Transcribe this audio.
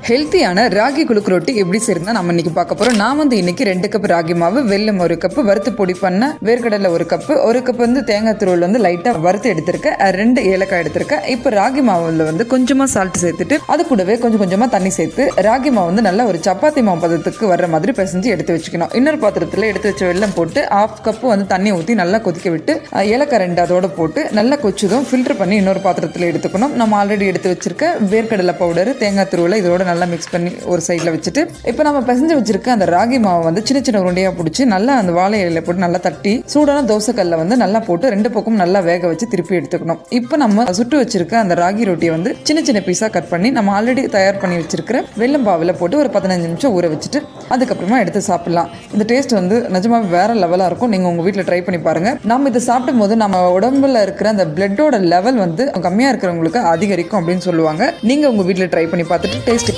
ஹெல்த்தியான ராகி குழுக்கு ரொட்டி எப்படி செய்யறதுனா நம்ம இன்னைக்கு பார்க்க போறோம். நான் வந்து இன்னைக்கு 2 கப் ராகி மாவு, வெல்லம் 1 கப், வறுத்து பொடி பண்ண வேர்க்கடலை 1 கப், 1 கப் வந்து தேங்காய் துருவல் வந்து லைட்டா வறுத்து எடுத்திருக்கேன், 2 ஏலக்காய் எடுத்திருக்கேன். இப்போ ராகி மாவுல வந்து கொஞ்சமா சால்ட் சேர்த்துட்டு அது கூடவே கொஞ்சமா தண்ணி சேர்த்து ராகி மாவு வந்து நல்லா ஒரு சப்பாத்தி மாவு பதத்துக்கு வர்ற மாதிரி பிசைஞ்சு எடுத்து வச்சுக்கணும். இன்னொரு பாத்திரத்துல எடுத்து வச்ச வெல்லம் போட்டு 1/2 கப் வந்து தண்ணி ஊற்றி நல்லா கொதிக்க விட்டு ஏலக்காய் 2 அதோட போட்டு நல்லா கொச்சதும் ஃபில்டர் பண்ணி இன்னொரு பாத்திரத்தில் எடுத்துக்கணும். நம்ம ஆல்ரெடி எடுத்து வச்சிருக்க வேர்க்கடலை பவுடர், தேங்காய் துருவலை இதோட நல்லா மிக்ஸ் பண்ணி ஒரு சைடில் வச்சுட்டு இப்போ நம்ம பிசைஞ்சு வச்சிருக்க அந்த ராகி மாவை வந்து சின்ன சின்ன உருண்டையாக பிடிச்சி நல்லா அந்த வாழை இலையில போட்டு நல்லா தட்டி சூடான தோசைக்கல்ல வந்து நல்லா போட்டு 2 பக்கம் நல்லா வேக வச்சு திருப்பி எடுத்துக்கணும். இப்போ நம்ம சுட்டு வச்சிருக்க அந்த ராகி ரொட்டியை வந்து சின்ன சின்ன பீஸாக கட் பண்ணி நம்ம ஆல்ரெடி தயார் பண்ணி வச்சிருக்கிற வெல்லம் பாவில் போட்டு ஒரு 15 நிமிஷம் ஊற வச்சுட்டு அதுக்கப்புறமா எடுத்து சாப்பிடலாம். இந்த டேஸ்ட் வந்து நிஜமாவே வேற லெவலாக இருக்கும். நீங்கள் உங்கள் வீட்டில் ட்ரை பண்ணி பாருங்க. நம்ம இதை சாப்பிடும் போது நம்ம உடம்புல இருக்கிற அந்த பிளட்டோட லெவல் வந்து கம்மியாக இருக்கிறவங்களுக்கு அதிகரிக்கும் அப்படின்னு சொல்லுவாங்க. நீங்கள் உங்கள் வீட்டில் ட்ரை பண்ணி பார்த்துட்டு டேஸ்ட்